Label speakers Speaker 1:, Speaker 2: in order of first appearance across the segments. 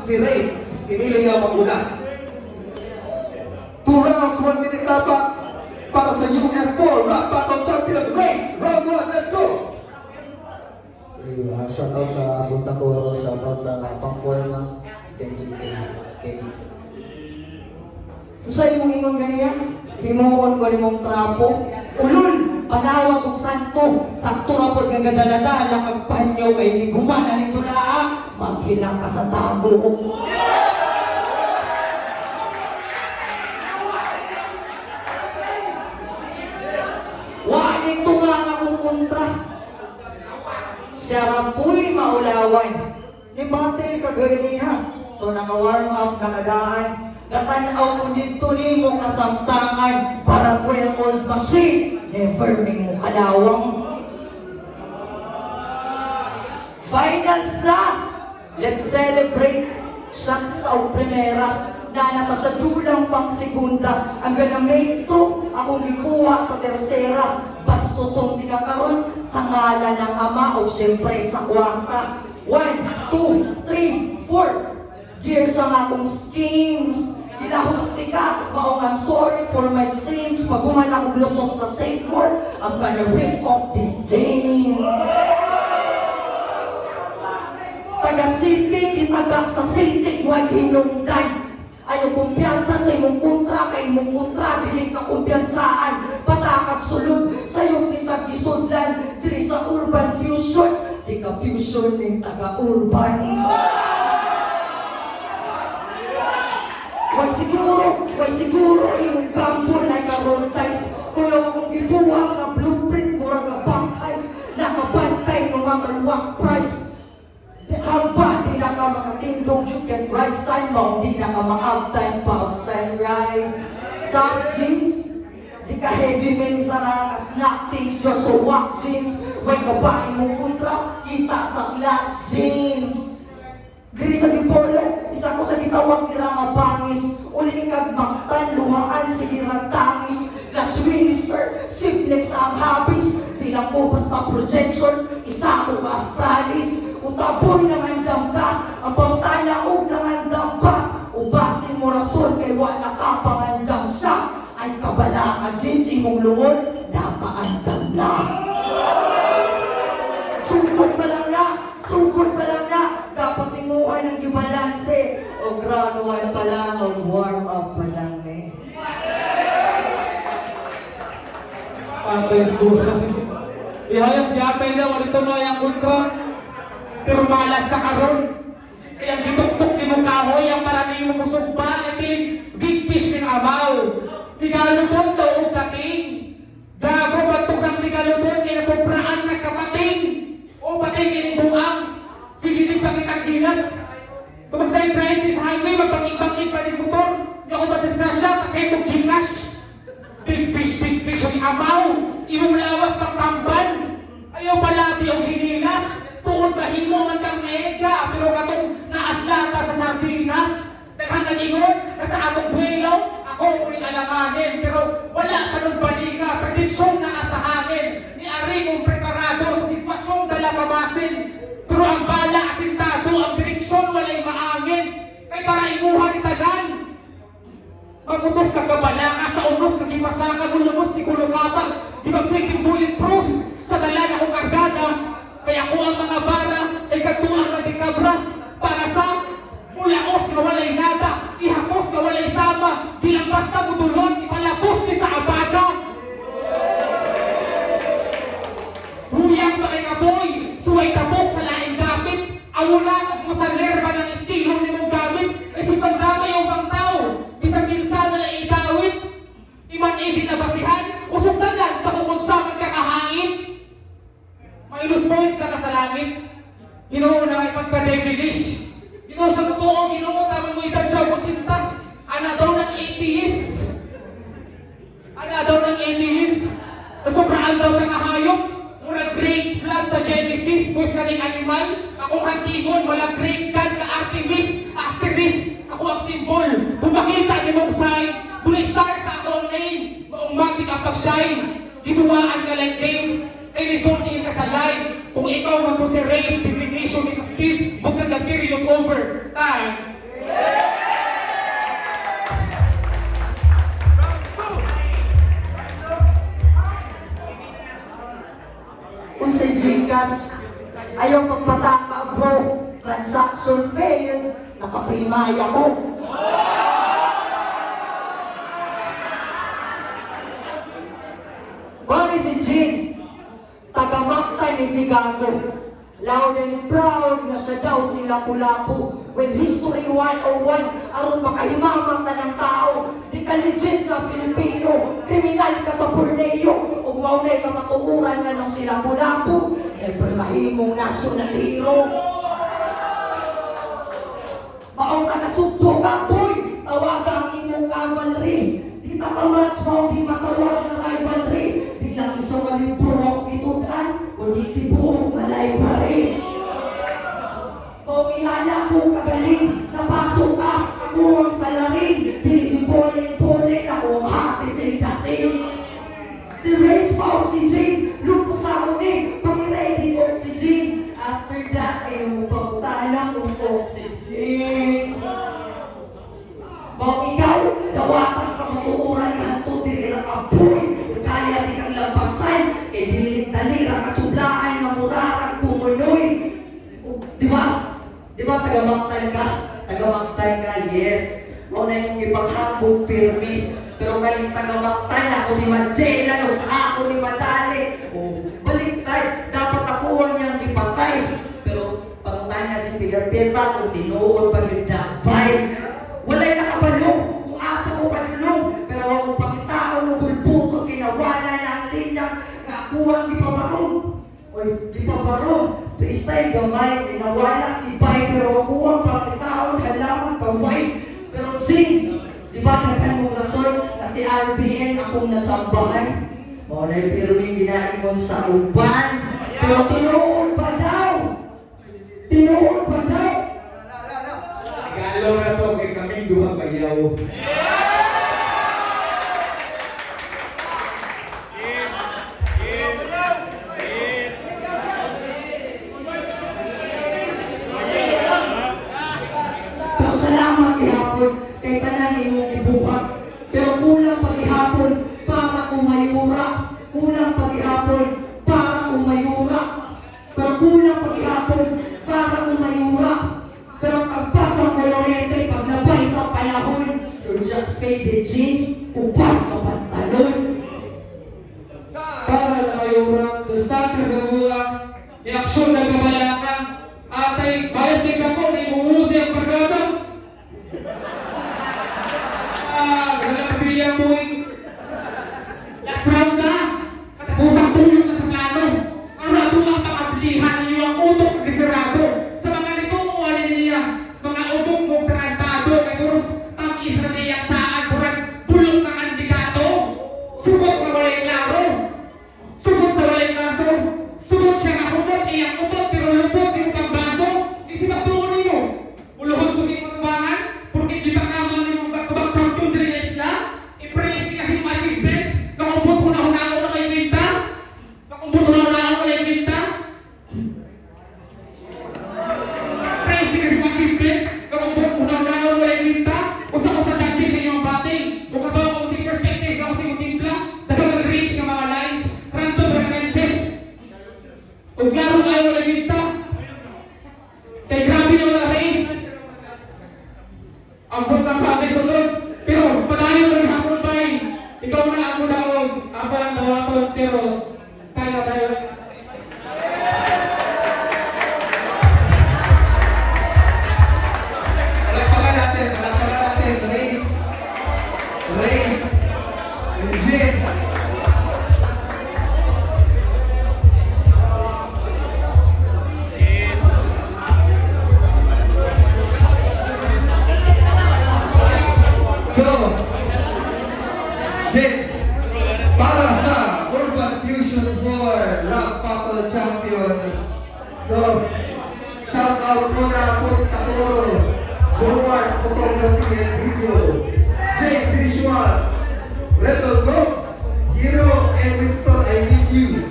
Speaker 1: si Reyes. Pinili niya maguna. 2 rounds, 1 minute dapat para sa UF4 Rap Battle Champion Reyes. Round 1, let's go!
Speaker 2: Shoutout sa Punta Coro, shoutout sa Pangforma, Kenji, Kenji.
Speaker 3: Sa imong ingon ganiya, himuon ko nimong trapo, ulol, panawag og santo, sakto ra pod nga gadala-dala kag panyo kay ni gumana nito na, maghilang ka sa tago. Wa ning tunga nga akong kontra. Siya rapoy maulawan. Ni batel ka ganiha. So naka-warm up, nakadaan. Natanaw ko dito ni mo kasamtangan para real old machine. Never ning mo kalawang. Finals na! Let's celebrate! Shots sa primera. Nanata sa dulang pang segunda. Ang gana metro, akong gikuha sa tersera. Bastosong di ka karon sa ngalan ng ama o siyempre sa kwarta. 1, 2, 3, 4. Years ang akong schemes. Kinahusti ka, maong I'm sorry for my sins. Paguman akong lusot sa St. More, I'm gonna rip off this chain. Taga City, kitagak sa City, huwag hinungdan. Ayaw kumpiyansa sa imong kontra, kay imong kontra, dili ka kumpiyansaan. Patakag sulod, sa iyong isang gisudlan, dili sa urban fusion, di ka fusion ng taga-urban. Way siguro, imong kampo na karontays. Kung akong gibuhat na blueprint, mura nga bangkays, nakabantay no matter what price. Haba, di na ka makatindog, you can write sign mo, di na ka ma-uptime pag sunrise. Soft jeans, di ka heavy men sa snack things, you're so whack jeans. Way ka ba imong kontra, kita sa clutch jeans. Diri sa Dipolo, isa ko sa gitawag nila nga bangis. Uling kagmaktan, luhaan, sigirang tangis. Clutch minister, simplex na ang habis. Di lang ko basta projection, isa ko ka astralis. Utaboy naman damka, ang pamutana og nangandam pa. Ubasin mo rason kay wala ka pangandam siya. Ay kabala ka jeans imong lungod, nakaandam na. Sugod pa lang na, dapat tinguhan ng ibalanse. O gradual pa lang, o warm up pa lang eh.
Speaker 4: Facebook. Ihayas gapay na, walito na yung ultra. Pero malas ka karon. Kaya gituktok ni mo kahoy, ang marami mo kusog ba, ang piling big fish ng amaw. Igaludon daw og kating. Gago, batukang igaludon, kaya sobraan nas kapating. O pating kining buang. Sige din pakitang ginas. Kung magdrive sa highway, magpangit-pangit pa ng motor. Hindi ako madisgrasya kasi itong gymnash. Big fish ang amaw. Imong lawas pang tamban. Ayaw pala di ang hinilas. Tuon bahimo man kang mega. Pero katong naaslata sa sardinas. Daghang nag-ingon na sa atong buwelo. Ako uling alanganin. Pero wala pa nung baliga. Prediksyon na sa hangin. Ni Ari kong preparado sa sitwasyong dala pamasin. Pero ang bala asintado, ang direksyon walay maangin. Kay para imuha ni Tagan. Magutos ka kabala ka sa unos, nagipasa ka, gulumos, di kulukapang. Di magsiging bulletproof sa dala na kong kargada. Kaya ko ang mga bara, ay katuang na di kabra. Para sa mulaos na walay nada, ihapos na walay sama. Di lang basta mutulon, ipalapos ni sa abaga. Huyang pa kay kaboy, suway tabok sa laing dapit. Awulan at masalerba ng estilo ni mong gamit. Kasi pagdamay ang bang tao, bisang ginsa na lang itawit. Iman-igit na basihan, usok na lang sa kumonsaman kakahangin. Minus points na ka sa langit. Ginoo na kay pagka-devilish. Ginoo sa totoo, ginoo, tamang mo edad siya kung sinta. Ana daw ng atheist. Nasobraan daw siya kahayop. Murag great flood sa Genesis, pues kaning animal. Akong hantingon, wala great God na Artemis, asterisk. Ako ang symbol. Kung makita ni mong sign, dunay star sa akong name. Maong magic ang pag-shine. Giduwaan ka like games, ay resort in ka sa line. Kung ikaw man to si Reyes, definition is a speed, bukod na period over time.
Speaker 3: Kung sa Gcash, ayaw magpataka bro. Transaction failed, nakapimay ako. Bani si Jeans, tagamakta ni si Gago. Loud and proud na siya daw si Lapu-Lapu. When history 101, aron makahimamat na ng tao. Di ka legit na Filipino, kriminal ka sa Borneo. Ug maunay ka matuuran nga nung si Lapu-Lapu. Never mahimong national hero. Maong taga-sugbo ka, boy! Tawagang imong cavalry. Di takamats mo, di matawag na rivalry. Di lang isang malibro ang itutan, kundi tibuong malay pa rin. O inana ko kagaling, napasok ka, ako ang salarin. Di si Polin, ako ang hati sin-dasin. Si Race Paul, si Jane, lupo sa unin, pag-ready oxygen. After that, ay umupabutan akong oxygen. Kung ikaw, dawatan ka matuuran ka ito, dirira ka boy. Kaya di kang labasan, e dilit talira ka sublaan ng murarang pumunoy. Di ba? Di ba tagamangtay ka? Tagamangtay ka, yes. O na yung ipanghambog pirmi. Pero ngayon tagamangtay na ako si Mandela, o sa ako ni Madali. O baliktay, dapat ako ang niyang ipatay. Pero pangtay na si Pigapeta, kung tinuod pag yung dabay. Wala'y nakabalong, kung asa ko palulong. Pero ako pangitao ng bulbuto, kinawala na ang linyang nakuha di pa barong. Oy, di pa barong. Freestyle gamay, kinawala si Pai. Pero ako ang pangitao, halaman kaway. Pero since, di ba nakan mong rason, kasi RBN akong nasambahan. O na yung pirmi ginaimon sa uban. Pero tinuod pa daw. Tinuod pa daw.
Speaker 1: Galaw na to kay kami duha bayaw.
Speaker 3: Pero salamat ihapon kay tanan imong ibuhat. Pero kulang paghihapon para kumayura. Kulang paghihapon para kumayura. Pero kulang paghihapon para kumayura. Pero kagpas ang kolorete paglabay sa panahon. You're just faded jeans, upas ka pantalon.
Speaker 4: Para na kayo sa starter na mula, i-aksyon na kamayakang, atay, biasing ako, na imuhusi ang pagkata. Nalapilya mo last round na, katapusan tulong na sa plano. Ang rato ang pakablihan niyo ang utok na sirado. Sa mga nito mo alin niya, mga utok mong tarantado, kay Boros, ang isa niya saan, burang bulong ng kandidato. Subot na walay klaro. Subot na walay kaso. Subot siya kahumot, iyak utot, pero lupot yung pangbaso. Isip ang tuon niyo. Uluhod ko sa inyong tubangan, porque di pa naman yung back-to-back champion din na isla. I-praise niya kasi yung achievements. Nakumbot ko na hunako na kayo binta. Nakumbot ko na hunako na kayo binta. Praise niya kasi yung achievements. Nakumbot ko na hunako na kayo binta. Usa ko sa dati sa inyong bating. Kung kabaw ko si perspective, ako sa inyong timpla. Dagang reach ng mga lines. Random references. Kung klaro kayo na binta. Kaya grabe yung mga race. Ang buntang bagay sunod. Pero padayo ng hapon bay. Ikaw na ako daog. Ako ang dawaton. Pero tayo.
Speaker 1: Palakpakan natin, Race. Race. Legit. So, Jets, para sa Urban Fusion 4 Rock Battle Champion. So, shout out muna po Takuro, Joan Photography and Video, Jake Visuals, Rebel Goats, Hero and Winston, I miss you.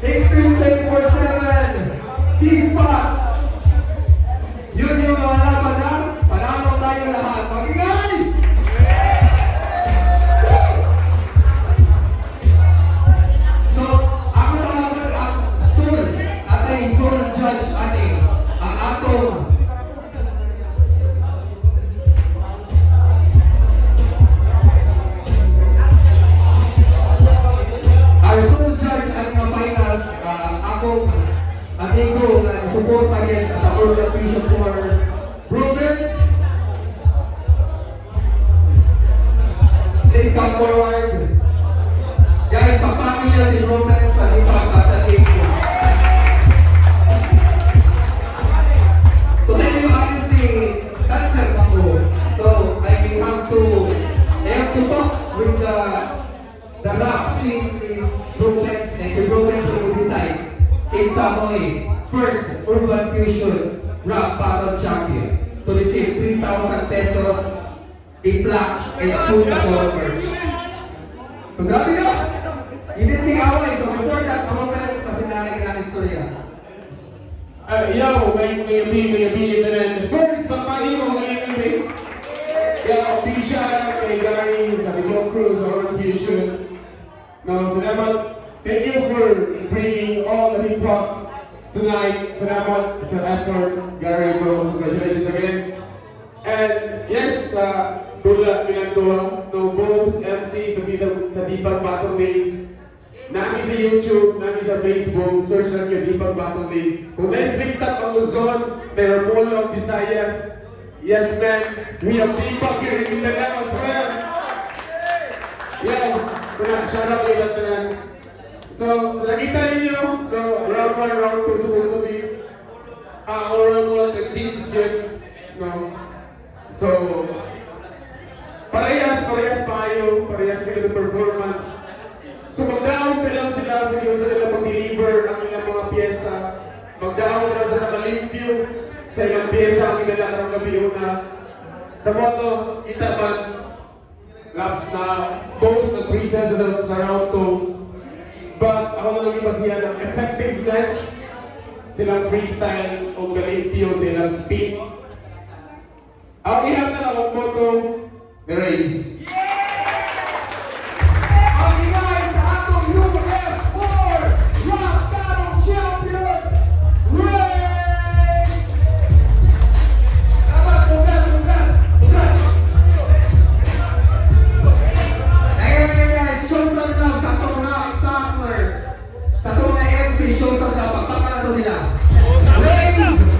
Speaker 1: Extreme 24/7, P-Spot, judge ani ang atong our sole judge ani nga finals akong amigo na support again sa World Fusion for Rubens. Please come forward. Guys, papamilya si Rubens sa lipas at ating. So then you honestly, that's a ako. So I have to talk with the rap scene is Rubens and si Rubens will decide in Samoy first Urban Fusion Rap Battle Champion to receive 3,000 pesos in plaque and 2 Takoro merch. So grabe na! Hindi away. So before that, Rubens kasi nalagyan ng istorya.
Speaker 5: Yo, may bili na rin. First, sa payo, ngayon kami. Yo, big shout out kay Gary sa Video Crew sa Urban Fusion. No, salamat. Thank you for bringing all the hip hop tonight. Salamat sa effort, Gary bro. Congratulations again. And yes, tulad pinagtuwa no both MC sa Dipag Battle League. Nami sa YouTube, nami sa Facebook, search lang yung Dipag Battle League. Kung may TikTok ang Luzon, may Mall of Visayas. Yes man, we have Dipag here in Mindanao as well. Yeah, shout out kay Latanan. So, nakita ninyo, no, round 1, round 2 supposed to be round 1 the teams yun. No. So, parehas tayo, parehas kayo ng performance. So mag-down pa lang sila sa nila pag-deliver ng ilang mga pyesa. Mag-down na lang sa nakalimpyo sa ilang pyesa ang inalala ng gabi una. Sa moto, kita man laps na both nag-present sa round 2. But ako na naging basihan ng effectiveness, silang freestyle o galimpyo, silang speed. Ang ihap na akong moto, the race. Ang ingay sa atong UF4 Rap Battle Champion, Ray! Ugat!
Speaker 1: Ayun guys, show some love sa atong rap tacklers. Sa atong mga MC, show some love. Pagpapala to sila. Raise!